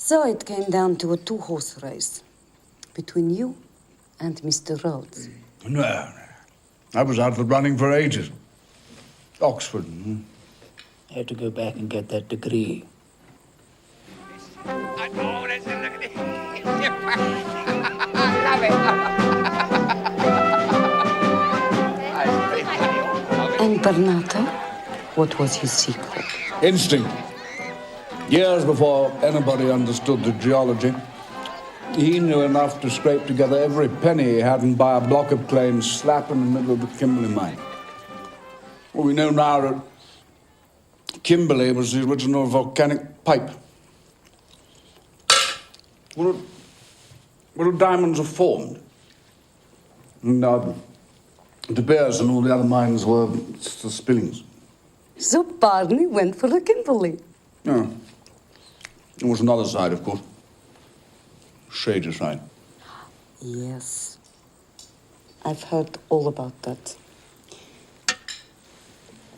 So it came down to a two-horse race between you and Mr. Rhodes. No. I was out for running for ages. Oxford. I had to go back and get that degree. And Bernardo, what was his secret? Instinct. Years before anybody understood the geology, he knew enough to scrape together every penny he had and buy a block of claims slap in the middle of the Kimberley mine. Well, we know now that Kimberley was the original volcanic pipe. Well, diamonds are formed. And De Beers and all the other mines were the spillings. So Barney went for the Kimberley. Yeah. There was another side, of course. Shady side. Yes. I've heard all about that.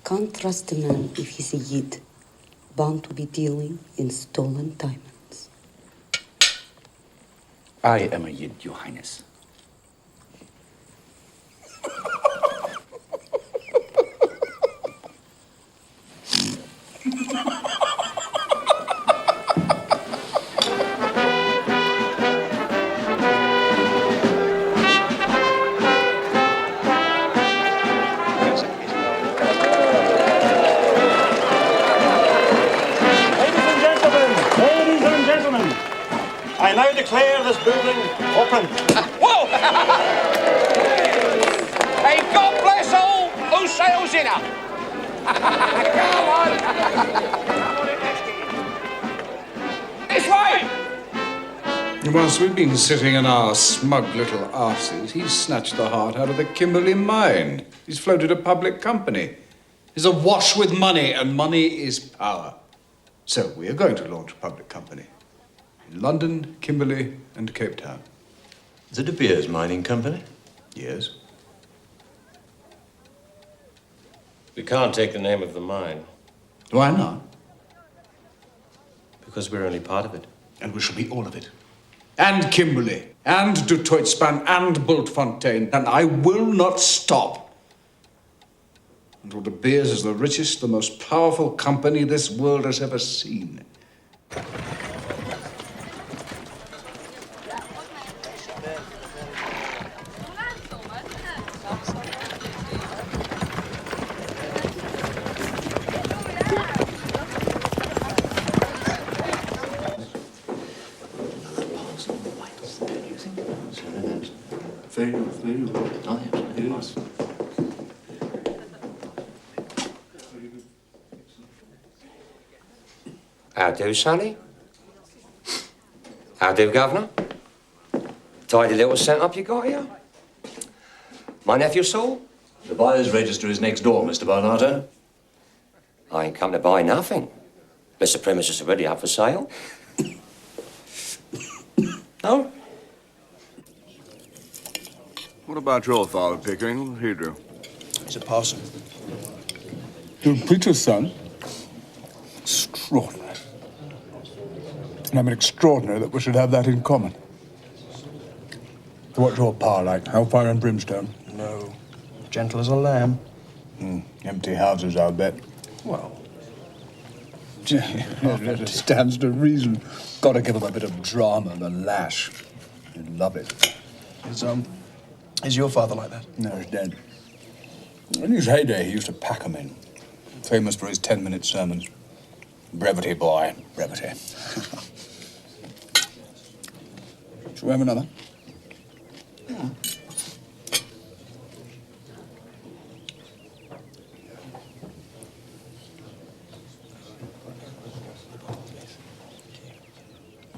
Can't trust a man if he's a Yid, bound to be dealing in stolen diamonds. I am a Yid, Your Highness. I now declare this building open. Whoa! Hey, God bless all who sails in her. Come on. This way. Whilst we've been sitting in our smug little arses, he's snatched the heart out of the Kimberley mine. He's floated a public company. He's awash with money, and money is power. So we are going to launch a public company. In London, Kimberley, and Cape Town. The De Beers Mining Company? Yes. We can't take the name of the mine. Why not? Because we're only part of it. And we shall be all of it. And Kimberley, and Du Toitspan, and Bultfontein. And I will not stop until De Beers is the richest, the most powerful company this world has ever seen. Very well. Oh, yes. How do, Sonny? How do, Governor? Tidy little setup you got here? My nephew Saul? The buyer's register is next door, Mr. Barnardo. I ain't come to buy nothing. Unless the premises are already up for sale. No? What about your father, Pickering? What did he do? He's a parson. The preacher's son? Extraordinary. And I mean extraordinary that we should have that in common. So what's your pa like? Hellfire and brimstone? No. Gentle as a lamb. Empty houses, I'll bet. Well, it stands to reason. Gotta give him a bit of drama, the lash. You'd love it. is your father like that? No, he's dead. In his heyday, he used to pack 'em in. Famous for his 10-minute sermons. Brevity, boy, brevity. Shall we have another? Yeah.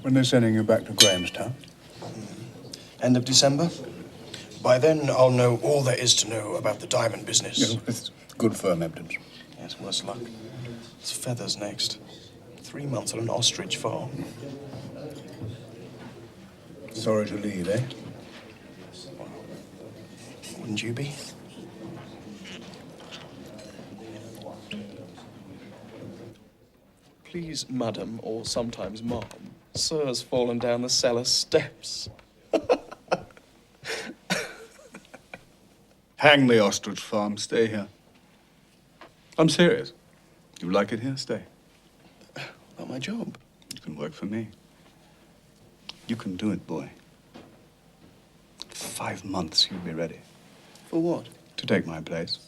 When they're sending you back to Grahamstown? End of December. By then, I'll know all there is to know about the diamond business. Yes, it's good firm evidence. Yes, worse luck. It's feathers next. 3 months on an ostrich farm. Sorry to leave, eh? Wouldn't you be? Please, madam, or sometimes ma'am, Sir's fallen down the cellar steps. Hang the ostrich farm. Stay here. I'm serious. You like it here? Stay. Not my job. You can work for me. You can do it, boy. 5 months, you'll be ready. For what? To take my place.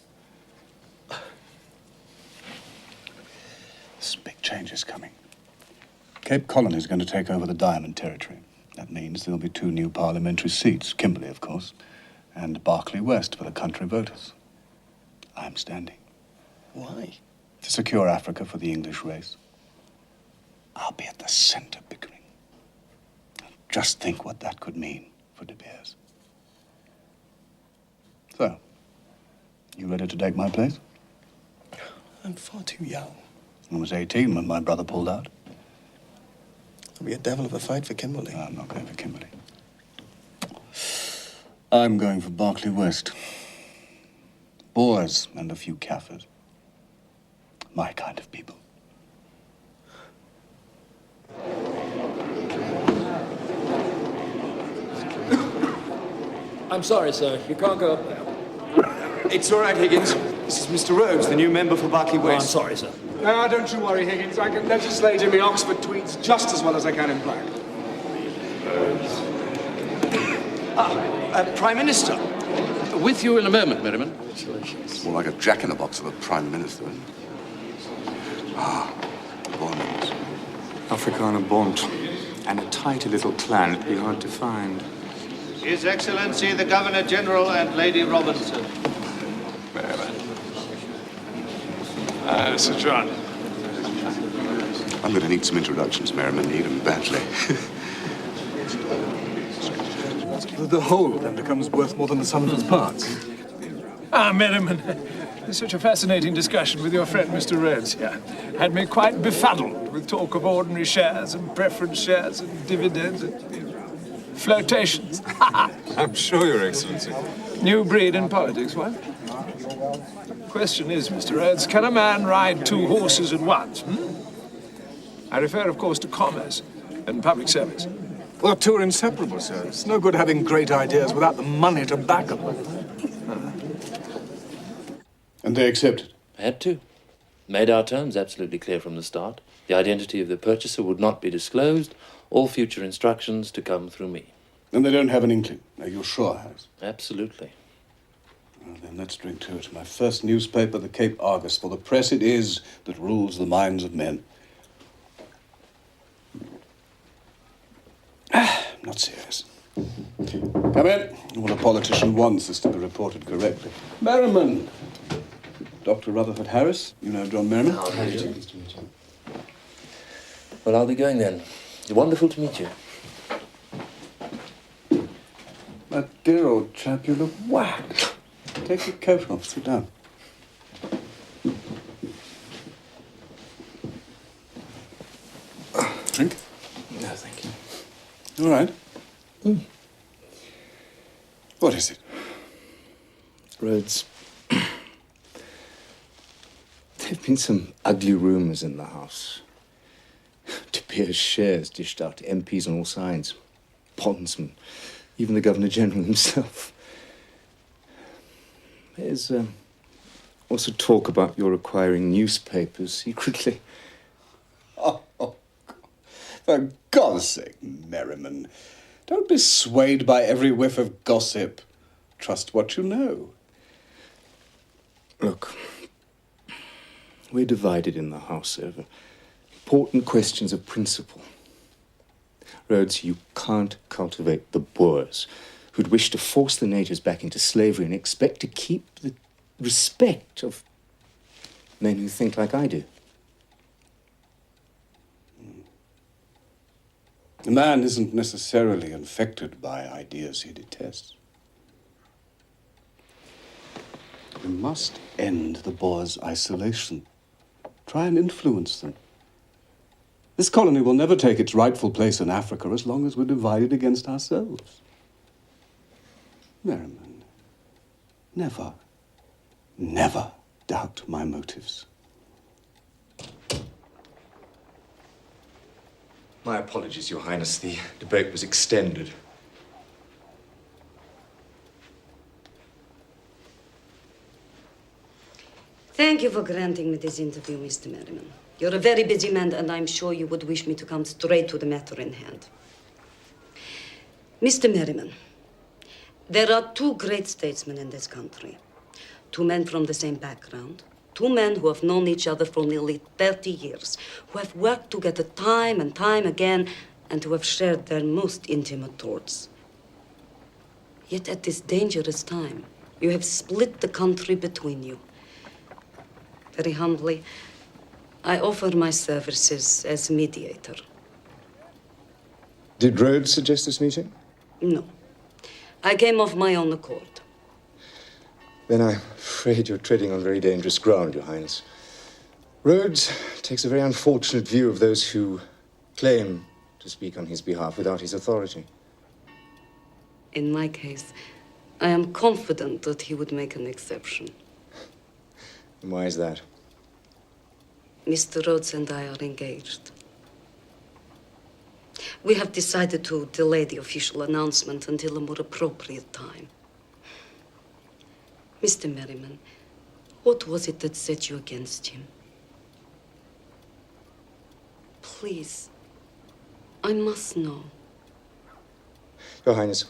This big change is coming. Cape Colony is going to take over the Diamond Territory. That means there'll be 2 new parliamentary seats. Kimberley, of course, and Berkeley West for the country voters. I'm standing. Why? To secure Africa for the English race. I'll be at the center, Pickering. Just think what that could mean for De Beers. So, you ready to take my place? I'm far too young. I was 18 when my brother pulled out. It'll be a devil of a fight for Kimberley. No, I'm not going for Kimberley. I'm going for Berkeley West. Boers and a few Kaffirs. My kind of people. I'm sorry, sir. You can't go up there. It's all right, Higgins. This is Mr. Rhodes, the new member for Berkeley Oh, I'm West. sorry, sir. Ah, don't you worry, Higgins. I can legislate in the Oxford tweets just as well as I can in black. Prime Minister. With you in a moment, Merriman. More like a jack-in-the-box of a prime minister. Bond. Afrikaner Bond. And a tighty little clan. It'd be hard to find. His Excellency the Governor-General and Lady Robinson. Sir John. I'm going to need some introductions, Merriman. Need them badly. The whole then becomes worth more than the sum of its parts. Ah, Merriman. Such a fascinating discussion with your friend, Mr. Rhodes here. Had me quite befuddled with talk of ordinary shares and preference shares and dividends and flirtations. I'm sure, Your Excellency. New breed in politics, what? Question is, Mr. Rhodes, can a man ride 2 horses at once? I refer, of course, to commerce and public service. Well, 2 are inseparable, sir. It's no good having great ideas without the money to back them. And they accepted? Had to. Made our terms absolutely clear from the start. The identity of the purchaser would not be disclosed. All future instructions to come through me. And they don't have an inkling? Are you sure, Harris? Absolutely. Well, then let's drink to it. My first newspaper, the Cape Argus. For the press it is that rules the minds of men. Not serious. Come in. What a politician wants is to be reported correctly. Merriman. Dr. Rutherford Harris. You know John Merriman? How do you do? Well, I'll be going then. Wonderful to meet you. My dear old chap, you look whacked. Take your coat off. Sit down. Drink? No, thank you. All right. What is it? Rhodes. There've been some ugly rumours in the House. De Beers shares dished out to MPs on all sides. Bondsmen. Even the Governor-General himself. There's also talk about your acquiring newspapers secretly. Oh, God. For God's sake, Merriman. Don't be swayed by every whiff of gossip. Trust what you know. Look, we're divided in the House over important questions of principle. Rhodes, you can't cultivate the Boers who'd wish to force the natives back into slavery and expect to keep the respect of men who think like I do. A man isn't necessarily infected by ideas he detests. We must end the Boers' isolation. Try and influence them. This colony will never take its rightful place in Africa as long as we're divided against ourselves. Merriman, never, never doubt my motives. My apologies, Your Highness. The debate was extended. Thank you for granting me this interview, Mr. Merriman. You're a very busy man, and I'm sure you would wish me to come straight to the matter in hand. Mr. Merriman, there are two great statesmen in this country. Two men from the same background. Two men who have known each other for nearly 30 years, who have worked together time and time again, and who have shared their most intimate thoughts. Yet at this dangerous time, you have split the country between you. Very humbly, I offer my services as mediator. Did Rhodes suggest this meeting? No. I came of my own accord. Then I'm afraid you're treading on very dangerous ground, Your Highness. Rhodes takes a very unfortunate view of those who claim to speak on his behalf without his authority. In my case, I am confident that he would make an exception. And why is that? Mr. Rhodes and I are engaged. We have decided to delay the official announcement until a more appropriate time. Mr. Merriman, what was it that set you against him? Please, I must know. Your Highness,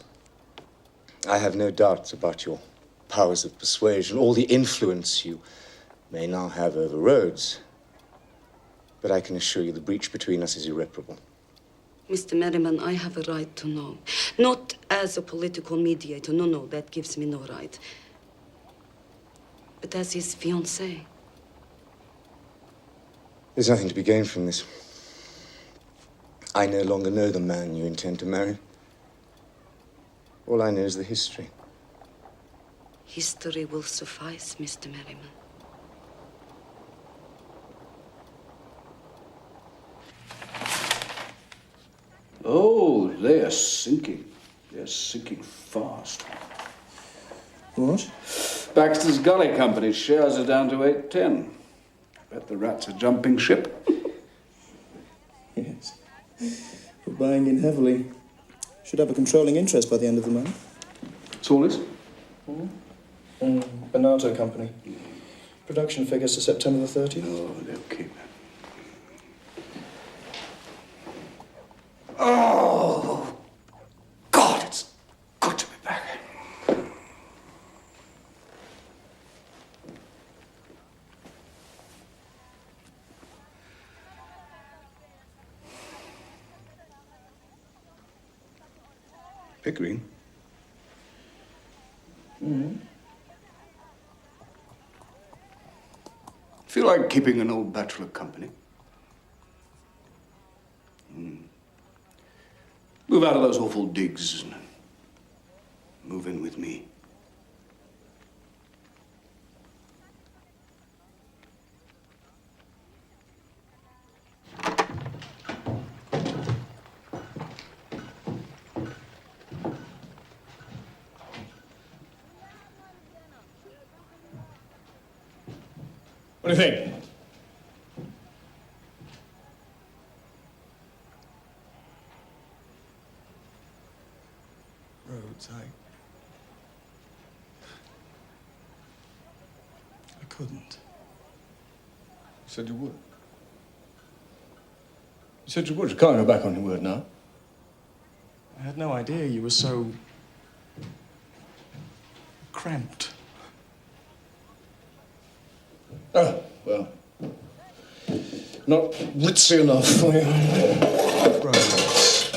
I have no doubts about your powers of persuasion or the influence you may now have over Rhodes. But I can assure you the breach between us is irreparable. Mr. Merriman, I have a right to know. Not as a political mediator. No, that gives me no right. But as his fiancée. There's nothing to be gained from this. I no longer know the man you intend to marry. All I know is the history. History will suffice, Mr. Merriman. Oh, they're sinking. They're sinking fast. What? Baxter's Gully Company's shares are down to 8.10. Bet the rats are jumping ship. Yes. We're buying in heavily. Should have a controlling interest by the end of the month. That's all this? Bonato Company. Production figures to September the 30th. Oh, they'll keep it. Oh, God, it's good to be back. Pickering? Feel like keeping an old bachelor company? Move out of those awful digs and move in with me. What do you think? Rhodes, I couldn't. You said you would. You said you would. You can't go back on your word now. I had no idea you were so cramped. Oh, well. Not ritzy enough for you. Rhodes.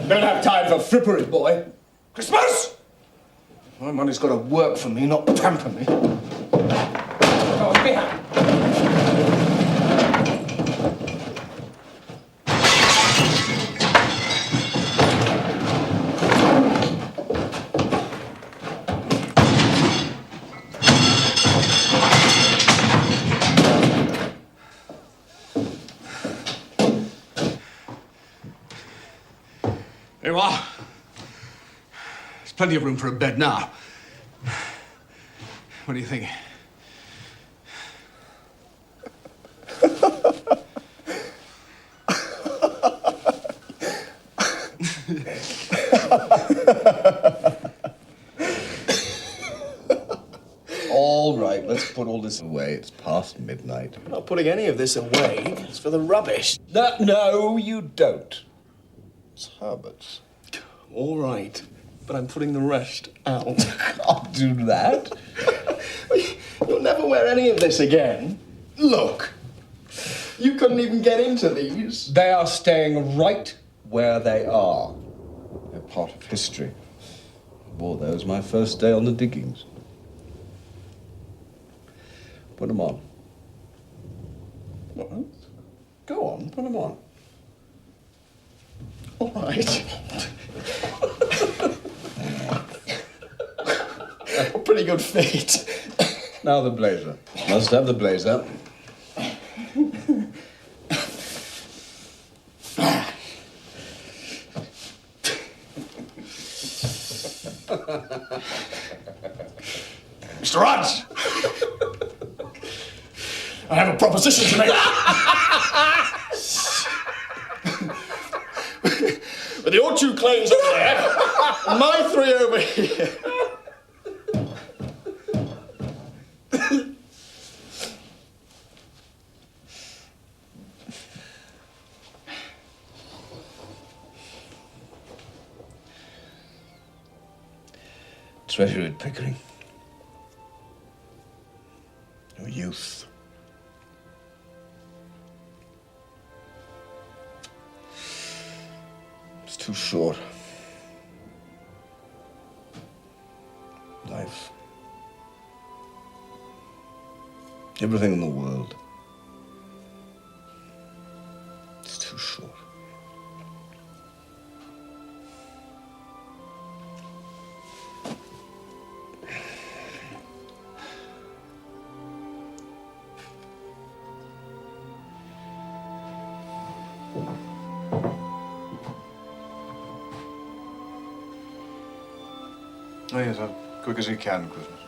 Don't have time for frippery, boy. Christmas! My money's got to work for me, not pamper me. Go on, be happy. There you are. There's plenty of room for a bed now. What do you think? all this away. It's past midnight. I'm not putting any of this away. It's for the rubbish. No, you don't. It's Herbert's. All right, but I'm putting the rest out. I'll do that. You'll never wear any of this again. Look, you couldn't even get into these. They are staying right where they are. They're part of history. I wore those my first day on the diggings. Put them on. What? Go on, put them on. All right. A pretty good fit. Now the blazer. Must have the blazer. Mr. Rhodes! I have a proposition to make. With your 2 claims over there, and my 3 over here. Treasure it, Pickering. Your youth. It's too short. Life. Everything in the world. It's too short. Oh, yes, as quick as you can, Christmas.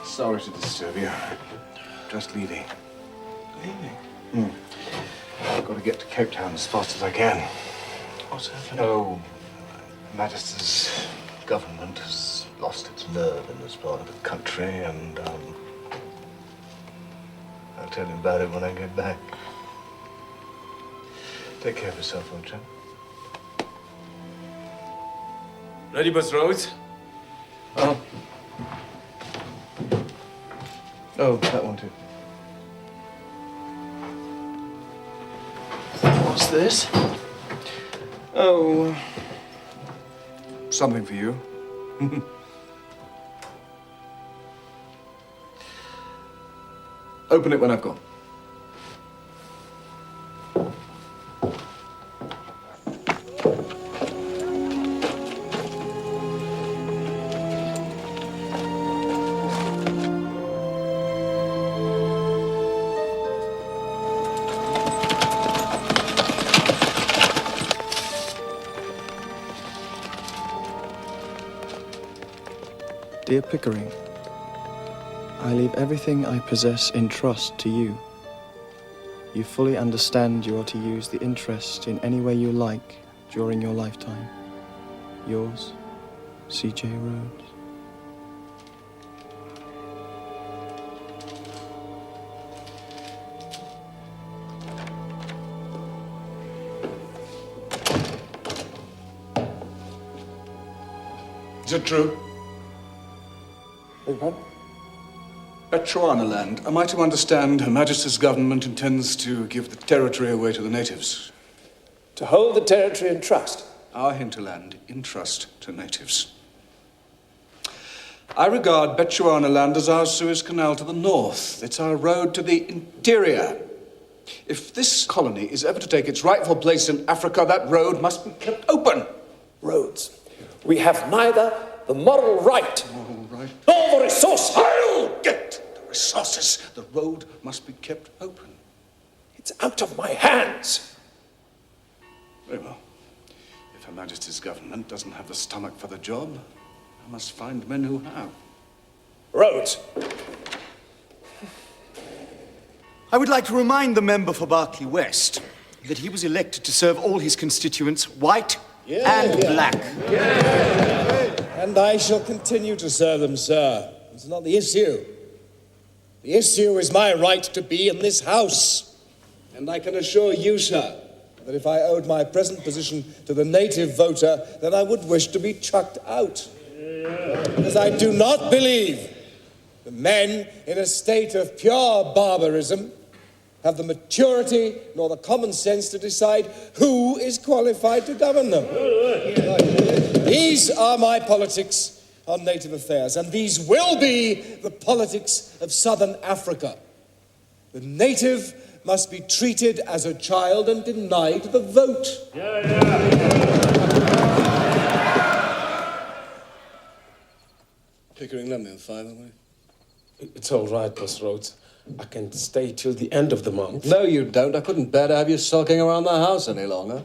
Sorry to disturb you. Just leaving. Leaving? I've got to get to Cape Town as fast as I can. What's happening? Oh, Majesty's government has lost its nerve in this part of the country, and I'll tell you about it when I get back. Take care of yourself, old chap. Ready, Miss Rhodes? Oh, that one too. What's this? Oh, Something for you. Open it when I've gone. Dear Pickering, I leave everything I possess in trust to you. You fully understand you are to use the interest in any way you like during your lifetime. Yours, C.J. Rhodes. Is it true? Bechuanaland. Am I to understand Her Majesty's government intends to give the territory away to the natives? To hold the territory in trust. Our hinterland in trust to natives. I regard Bechuanaland as our Suez Canal to the north. It's our road to the interior. If this colony is ever to take its rightful place in Africa, that road must be kept open. Rhodes, we have neither the moral right nor the resources. I'll get the resources. The road must be kept open. It's out of my hands. Very well. If Her Majesty's government doesn't have the stomach for the job, I must find men who have. Rhodes! I would like to remind the member for Berkeley West that he was elected to serve all his constituents, white and black. And I shall continue to serve them, sir. It's not the issue. The issue is my right to be in this house. And I can assure you, sir, that if I owed my present position to the native voter, then I would wish to be chucked out. Because I do not believe that men in a state of pure barbarism have the maturity nor the common sense to decide who is qualified to govern them. These are my politics on native affairs, and these will be the politics of Southern Africa. The native must be treated as a child and denied the vote. Pickering, let me have 5 away. It's all right, Boss Rhodes. I can stay till the end of the month. No, you don't. I couldn't bear to have you sulking around the house any longer.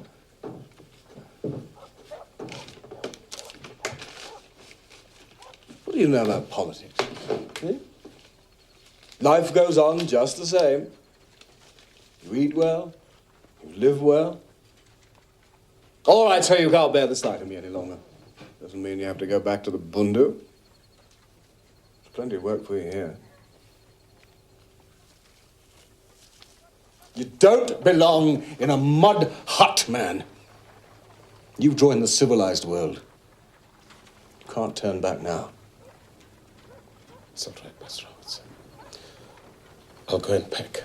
What do you know about politics? Life goes on just the same. You eat well, you live well. All right, so you can't bear the sight of me any longer. Doesn't mean you have to go back to the bundu. There's plenty of work for you here. You don't belong in a mud hut, man. You've joined the civilized world. You can't turn back now. It's all right, Boss Rhodes. I'll go and pack.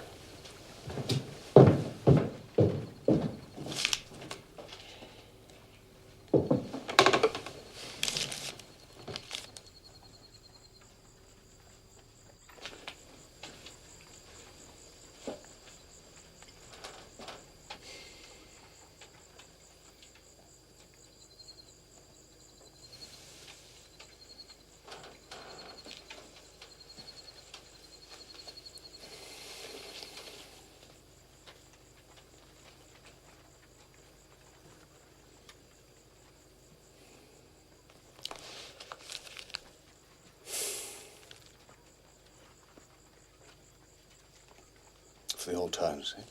For the old times, eh?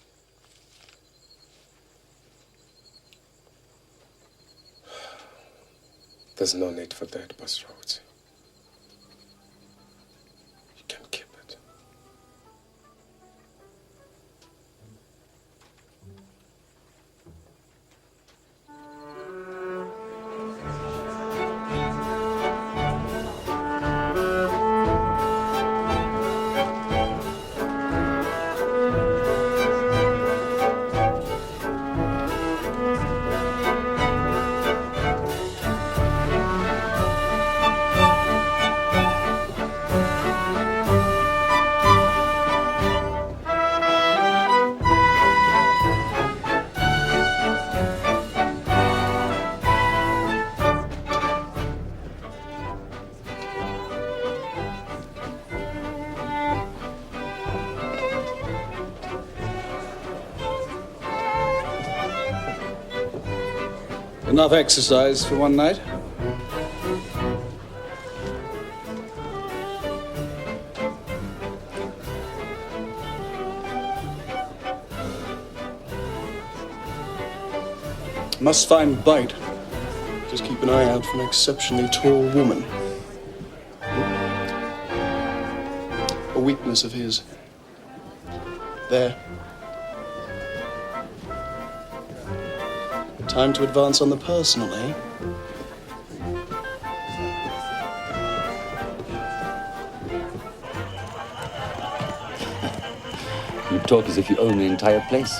There's no need for that, Boss Rhodes. You can keep it. Enough exercise for one night. Must find bite. Just keep an eye out for an exceptionally tall woman. A weakness of his. There. Time to advance on the personal, eh? You talk as if you own the entire place.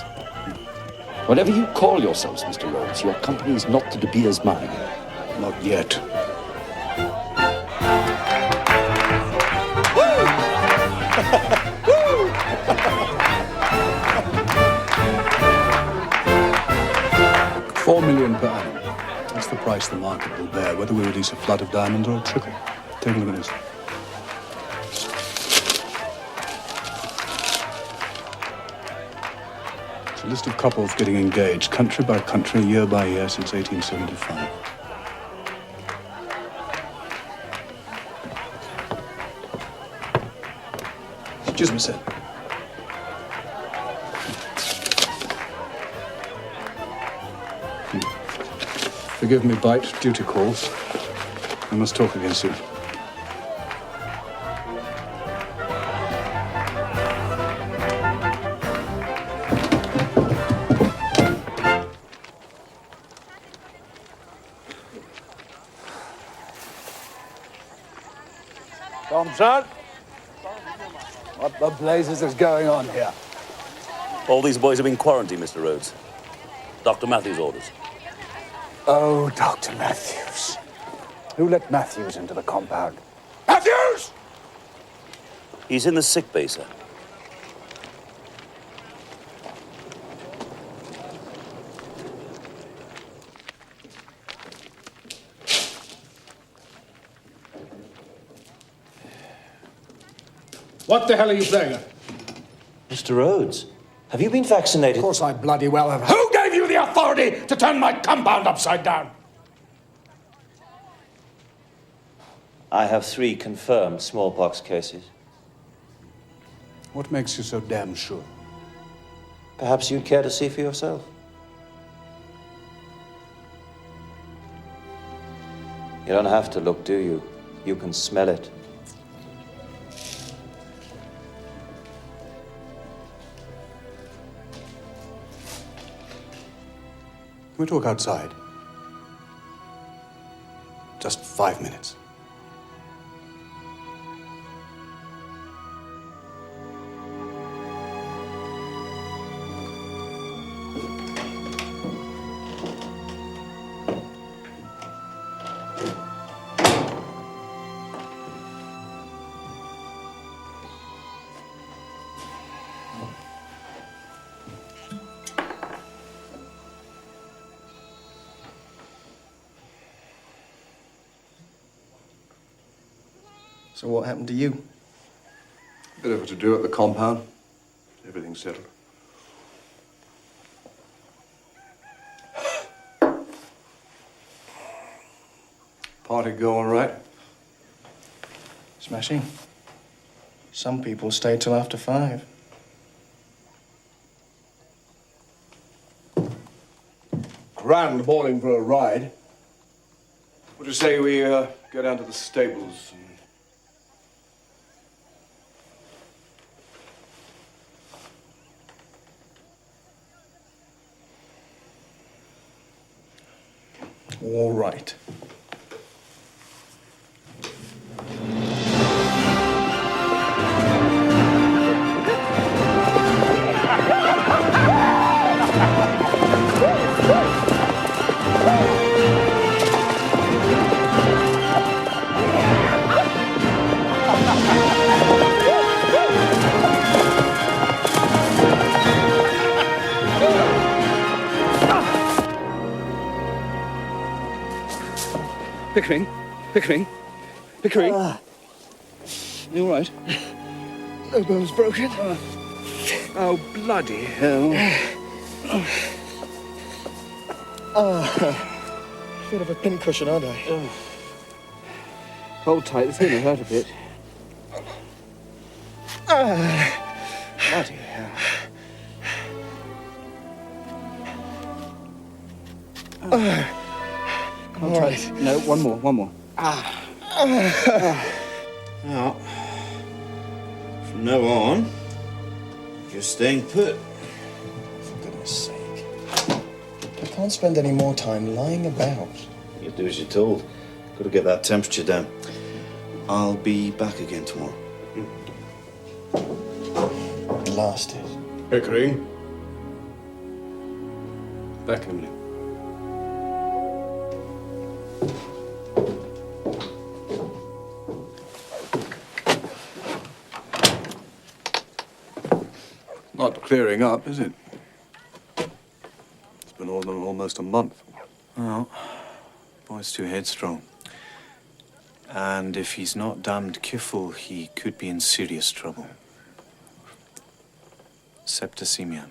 Whatever you call yourselves, Mr. Rhodes, your company is not the De Beers mine. Not yet. $4 million per annum. That's the price the market will bear, whether we release a flood of diamonds or a trickle. Take a look at this. It's a list of couples getting engaged, country by country, year by year, since 1875. Excuse me, sir. Forgive me, Bite. Duty calls. I must talk again soon. Thompson? What the blazes is going on here? All these boys have been quarantined, Mr. Rhodes. Dr. Matthews' orders. Oh, Dr. Matthews. Who let Matthews into the compound? Matthews! He's in the sick bay, sir. What the hell are you playing at? Mr. Rhodes, have you been vaccinated? Of course I bloody well have. Who gave you the authority to turn my compound upside down? I have 3 confirmed smallpox cases. What makes you so damn sure? Perhaps you'd care to see for yourself. You don't have to look, do you? You can smell it. Can we talk outside? Just 5 minutes. So what happened to you? Bit of a to-do at the compound. Everything's settled. Party go all right? Smashing. Some people stay till after 5. Grand morning for a ride. What do you say we go down to the stables? All right. Pickering? You all right? No bone's broken. Oh, bloody hell. Bit of a pincushion, aren't I? Hold tight, it's going to hurt a bit. Bloody hell. All right. No, one more. Now, from now on, you're staying put. For goodness sake. I can't spend any more time lying about. You do as you're told. Got to get that temperature down. I'll be back again tomorrow. Blasted. Pickering. Back in a minute. Not clearing up, is it? It's been almost a month. Well, boy's too headstrong. And if he's not damned careful, he could be in serious trouble. Septicemia.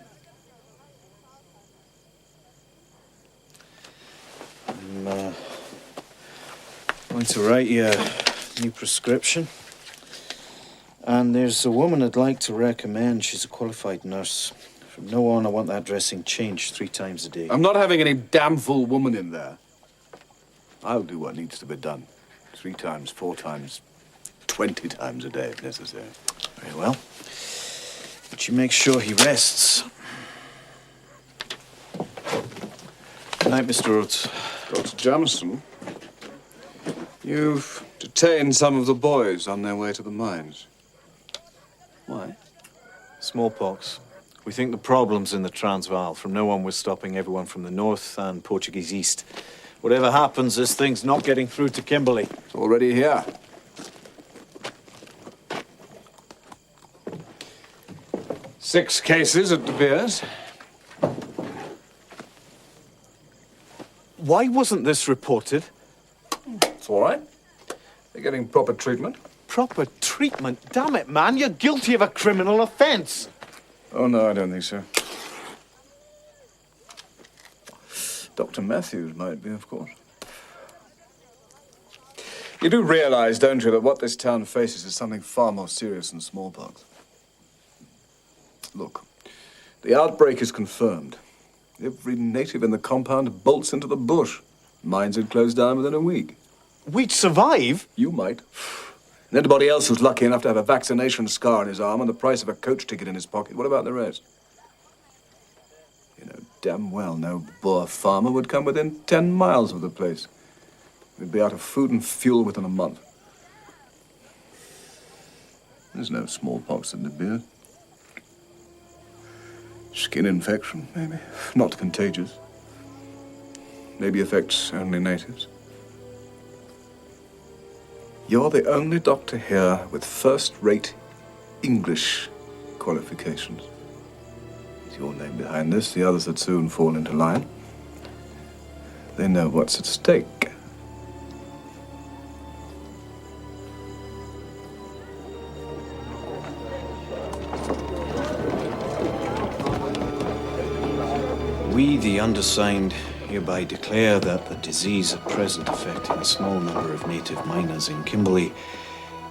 I'm going to write you a new prescription. And there's a woman I'd like to recommend. She's a qualified nurse. From now on, I want that dressing changed 3 times a day. I'm not having any damn fool woman in there. I'll do what needs to be done. 3 times, 4 times, 20 times a day if necessary. Very well. But you make sure he rests. Good night, Mr. Rhodes. Dr. Jamison, you've detained some of the boys on their way to the mines. Why? Smallpox. We think the problem's in the Transvaal. From now on, we're stopping everyone from the north and Portuguese east. Whatever happens, this thing's not getting through to Kimberley. Already here. Six cases at De Beers. Why wasn't this reported? It's all right. They're getting proper treatment. Proper treatment? Damn it, man, you're guilty of a criminal offense. Oh, no, I don't think so. Dr. Matthews might be, of course. You do realize, don't you, that what this town faces is something far more serious than smallpox? Look, the outbreak is confirmed. Every native in the compound bolts into the bush. Mines had closed down within a week. We'd survive? You might. And anybody else who's lucky enough to have a vaccination scar on his arm and the price of a coach ticket in his pocket, what about the rest? You know damn well no Boer farmer would come within 10 miles of the place. We'd be out of food and fuel within a month. There's no smallpox in the beer. Skin infection, maybe. Not contagious. Maybe affects only natives. You're the only doctor here with first-rate English qualifications. With your name behind this, the others would soon fall into line. They know what's at stake. We, the undersigned, hereby declare that the disease at present affecting a small number of native miners in Kimberley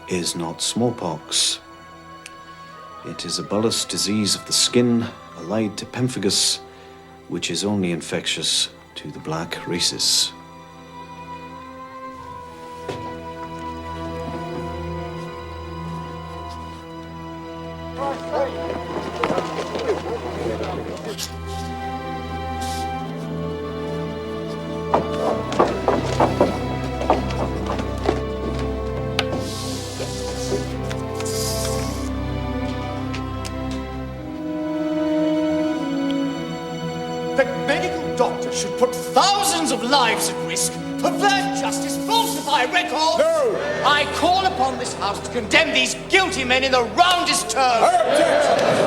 is not smallpox. It is a bullous disease of the skin, allied to pemphigus, which is only infectious to the black races. Should put thousands of lives at risk, pervert justice, falsify records. No! I call upon this House to condemn these guilty men in the roundest terms. I object!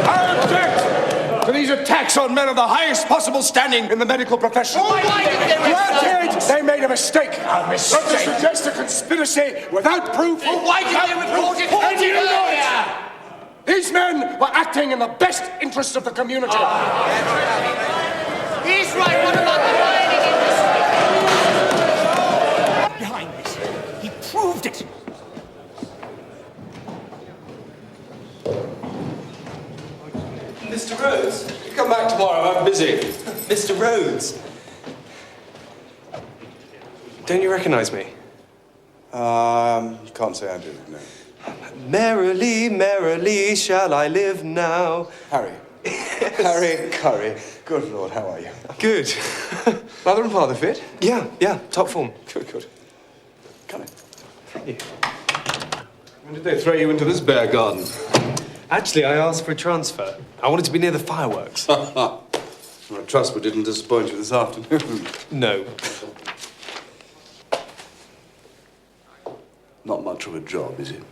I object to these attacks on men of the highest possible standing in the medical profession. Why did they Granted, they made a mistake. A mistake? But to suggest a conspiracy without proof. Well, why did they report it? And you know it! These men were acting in the best interests of the community. He's right. What about the mining industry? Behind this, he proved it. Mr. Rhodes, you come back tomorrow. I'm busy. Mr. Rhodes. Don't you recognize me? You can't say I do, no. Merrily, merrily shall I live now. Harry. Harry Curry. Good Lord, how are you? Good. Mother and father fit? Yeah, top form. Good. Come in. Thank you. When did they throw you into this bear garden? Actually, I asked for a transfer. I wanted to be near the fireworks. I trust we didn't disappoint you this afternoon. No. Not much of a job, is it?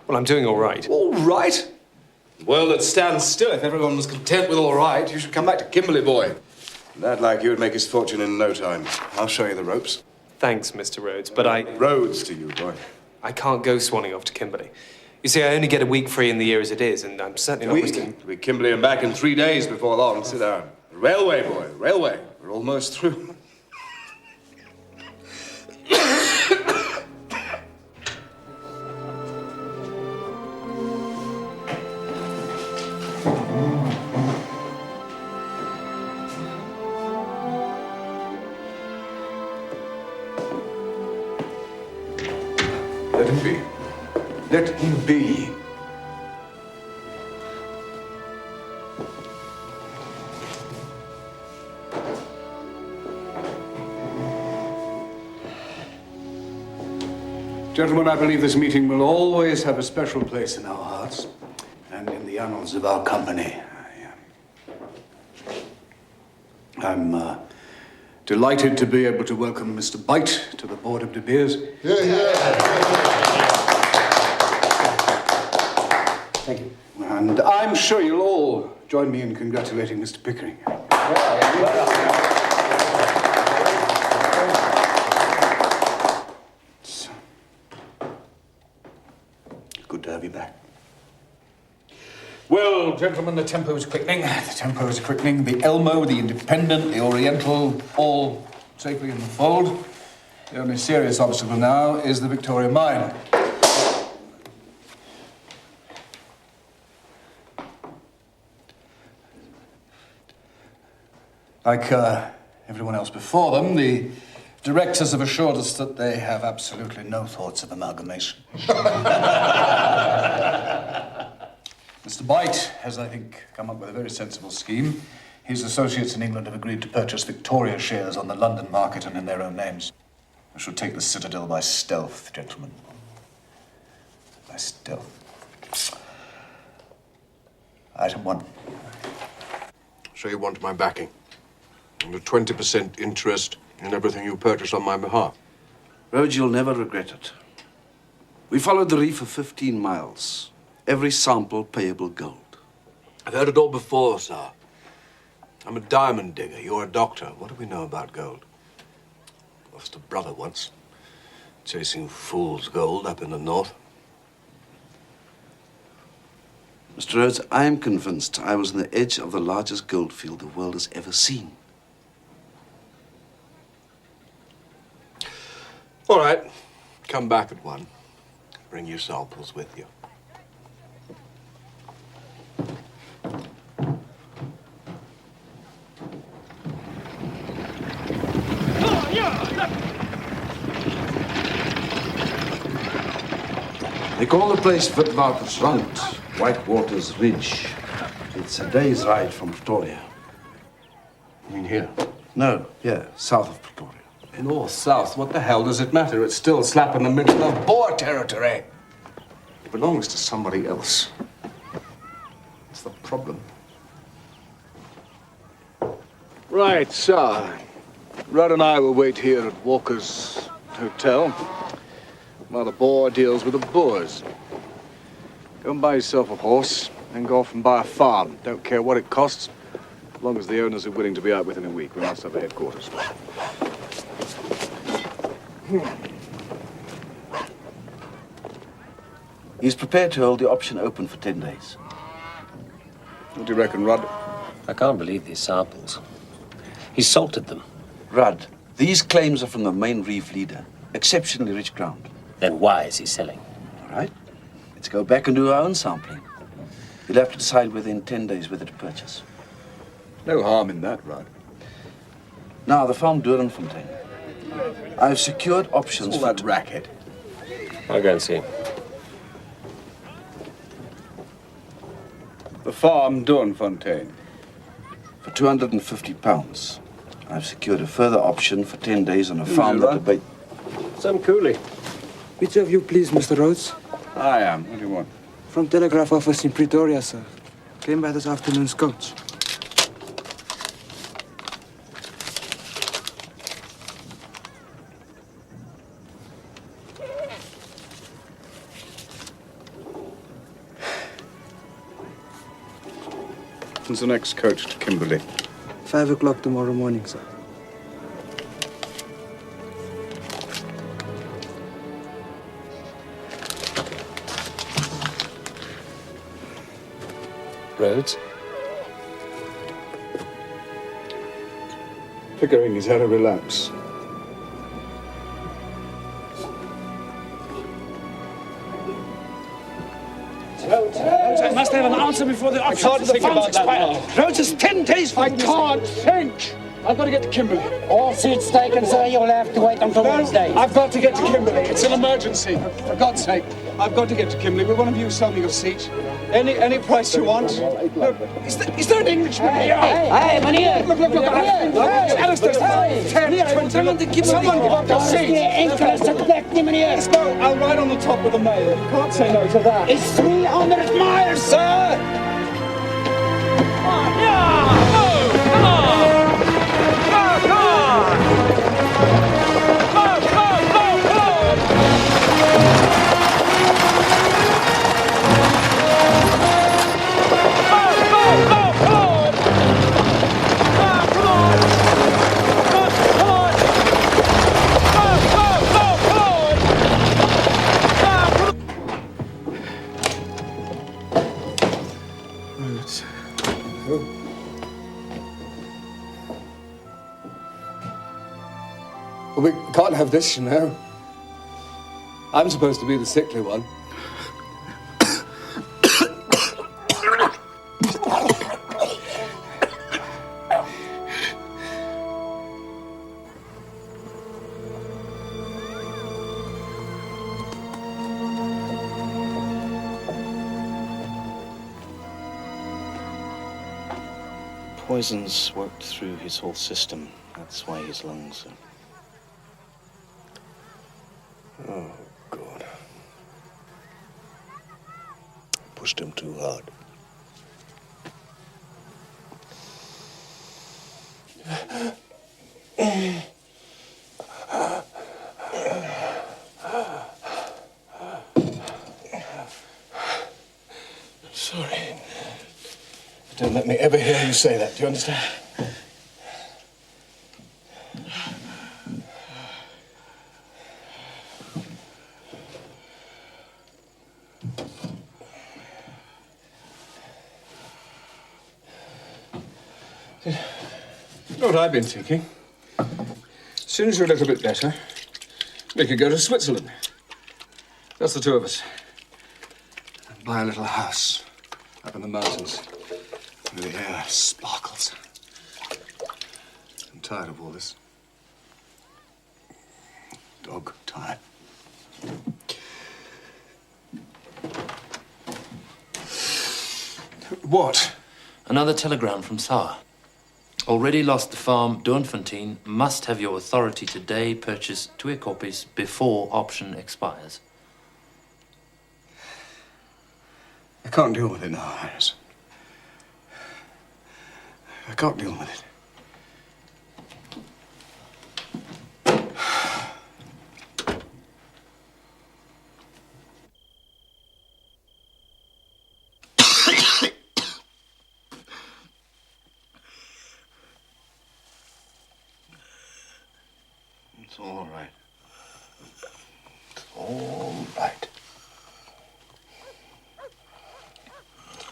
Well, I'm doing all right. All right? Well, it stands still. If everyone was content with all right, you should come back to Kimberley, boy. A lad like you would make his fortune in no time. I'll show you the ropes. Thanks, Mr. Rhodes, but Rhodes to you, boy. I can't go swanning off to Kimberley. You see, I only get a week free in the year as it is, and I'm certainly not risking... We'll be Kimberley and back in 3 days before long. Sit down. Railway, boy, railway. We're almost through. Let him be. Let him be. Gentlemen, I believe this meeting will always have a special place in our hearts and in the annals of our company. I'm delighted to be able to welcome Mr. Bite to the Board of De Beers. Thank you. And I'm sure you'll all join me in congratulating Mr. Pickering. It's good to have you back. Well, gentlemen, the tempo is quickening. The tempo is quickening. The Elmo, the Independent, the Oriental, all safely in the fold. The only serious obstacle now is the Victoria Mine. Like everyone else before them, the directors have assured us that they have absolutely no thoughts of amalgamation. Mr. Bite has, I think, come up with a very sensible scheme. His associates in England have agreed to purchase Victoria shares on the London market and in their own names. I shall take the Citadel by stealth, gentlemen. By stealth. Item 1. So you want my backing? And a 20% interest in everything you purchase on my behalf? Rhodes, you'll never regret it. We followed the reef for 15 miles. Every sample payable gold. I've heard it all before, sir. I'm a diamond digger. You're a doctor. What do we know about gold? Lost a brother once, chasing fool's gold up in the north. Mr. Rhodes, I am convinced I was on the edge of the largest gold field the world has ever seen. All right. Come back at 1. Bring your samples with you. They call the place Witwatersrand, Whitewater's Ridge. It's a day's ride from Pretoria. You mean here? No, here, south of Pretoria. North, south, what the hell does it matter? It's still slap in the middle of Boer territory. It belongs to somebody else. That's the problem. Right, sir. Rudd and I will wait here at Walker's Hotel while the Boer deals with the Boers. Go and buy yourself a horse, then go off and buy a farm. Don't care what it costs, as long as the owners are willing to be out within a week. We must have a headquarters. He's prepared to hold the option open for 10 days. What do you reckon, Rudd? I can't believe these samples. He salted them. Rudd, these claims are from the main reef leader. Exceptionally rich ground. Then why is he selling? All right. Let's go back and do our own sampling. You'll have to decide within 10 days whether to purchase. No harm in that, Rudd. Now, the farm Doornfontein. I've secured options for that racket. I'll go and see. The farm Doornfontein. For £250. I've secured a further option for 10 days on a farm that debate. Sam Cooley. Which of you, please, Mr. Rhodes? I am. What do you want? From telegraph office in Pretoria, sir. Came by this afternoon's coach. When's the next coach to Kimberley? 5 o'clock tomorrow morning, sir. Rhodes? Pickering has had a relapse. I must have an answer before the option for the funds expire. Rhodes is 10 days for I can't think. I've got to get to Kimberley. All seats taken, sir. You'll have to wait until Wednesday. I've got to get to Kimberley. It's an emergency. For God's sake, I've got to get to Kimberley. Will one of you sell me your seat? Any price you want. Look, is there an Englishman here? Hey, meneer! Look, Alistair, 10, 20. Someone give up your seat. I'll ride on the top of the mail. You can't say no to that. It's 300 miles, sir! Well, we can't have this, you know. I'm supposed to be the sickly one. Poison's worked through his whole system. That's why his lungs are... Oh, God. Pushed him too hard. Sorry. Don't let me ever hear you say that, do you understand? You know what I've been thinking? As soon as you're a little bit better, we could go to Switzerland. Just the two of us. And buy a little house up in the mountains where the air sparkles. I'm tired of all this. Dog tired. What? Another telegram from Saar. Already lost the farm, Doornfontein must have your authority today purchase 2 copies before option expires. I can't deal with it now, Harris. I can't deal with it. It's all right. It's all right.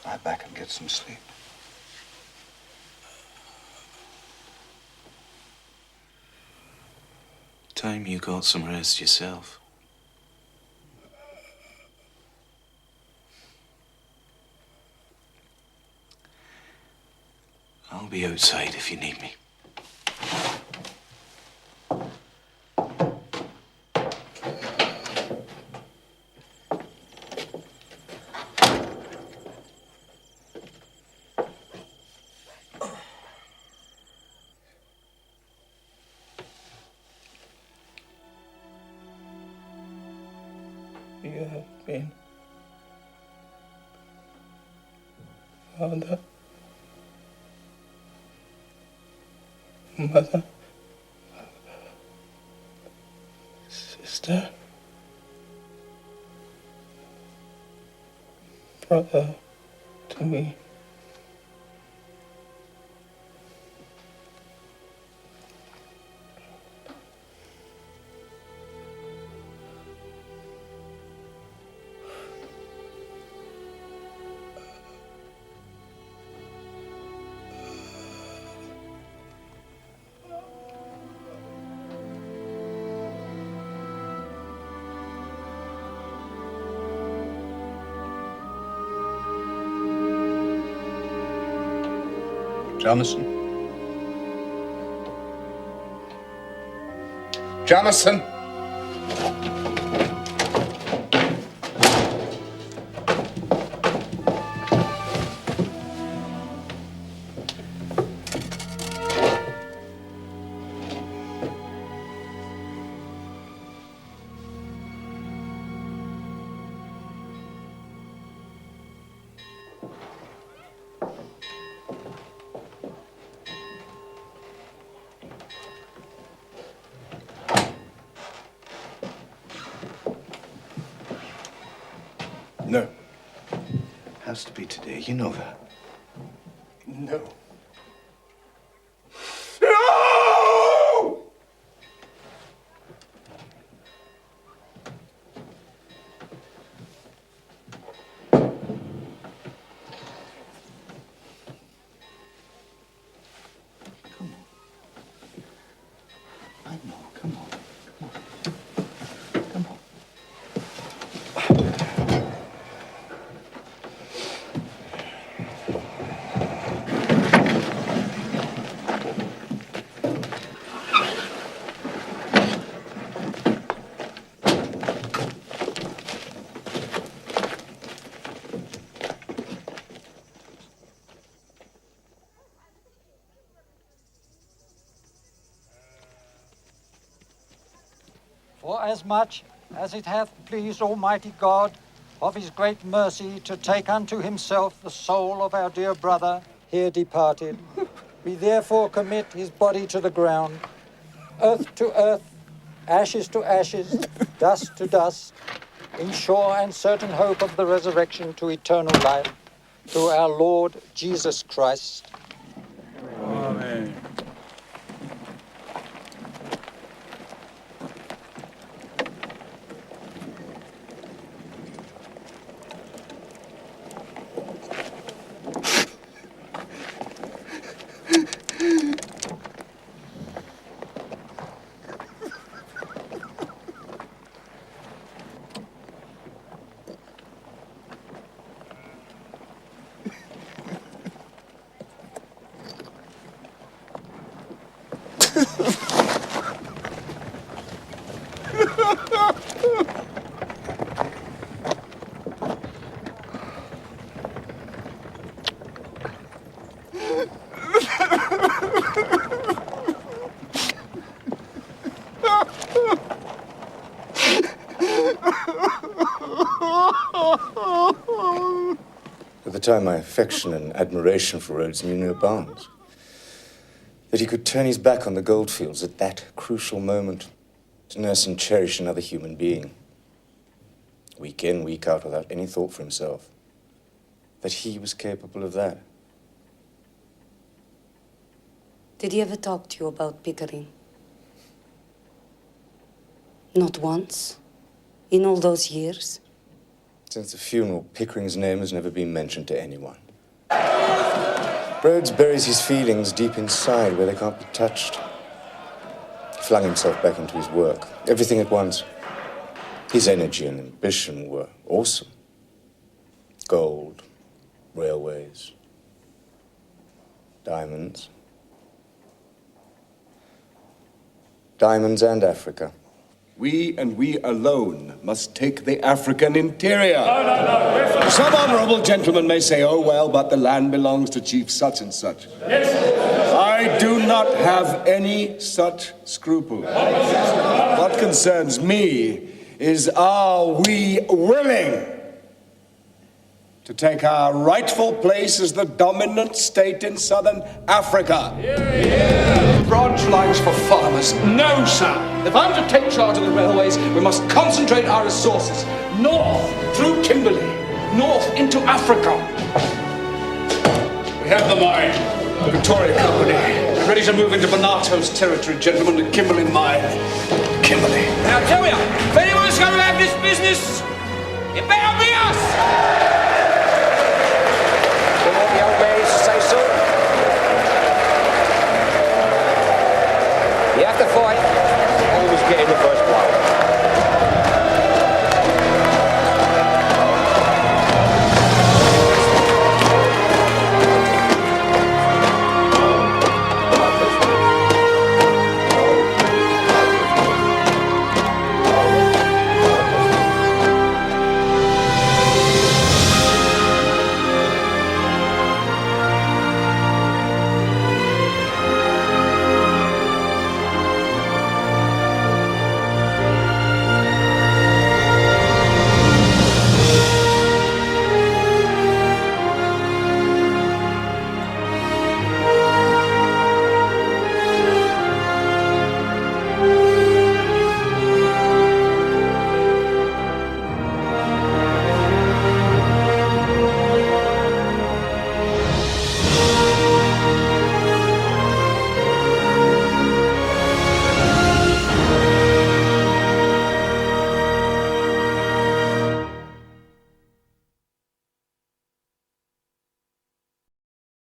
Lie back and get some sleep. Time you got some rest yourself. I'll be outside if you need me. You have been father, mother, sister, brother to me. Jonathan, Jamison. No. Has to be today. You know that. No. Forasmuch as it hath pleased Almighty God of his great mercy to take unto himself the soul of our dear brother, here departed, we therefore commit his body to the ground, earth to earth, ashes to ashes, dust to dust, in sure and certain hope of the resurrection to eternal life, through our Lord Jesus Christ. Amen. At the time, my affection and admiration for Rhodes knew no bounds. That he could turn his back on the goldfields at that crucial moment to nurse and cherish another human being, week in, week out, without any thought for himself. That he was capable of that. Did he ever talk to you about Pickering? Not once? In all those years? Since the funeral, Pickering's name has never been mentioned to anyone. Rhodes buries his feelings deep inside where they can't be touched. He flung himself back into his work, everything at once. His energy and ambition were awesome. Gold, railways, diamonds. Diamonds and Africa. We and we alone must take the African interior. No. Some honorable gentleman may say, oh, well, but the land belongs to Chief such and such. Yes. I do not have any such scruple. What concerns me is, are we willing to take our rightful place as the dominant state in southern Africa? Branch lines for farmers. No, sir. If I'm to take charge of the railways, we must concentrate our resources north through Kimberley, north into Africa. We have the mine. The Victoria Company. We're ready to move into Bonato's territory, gentlemen, the Kimberley mine. Kimberley. Now, tell you, if anyone's going to have this business, it better be us!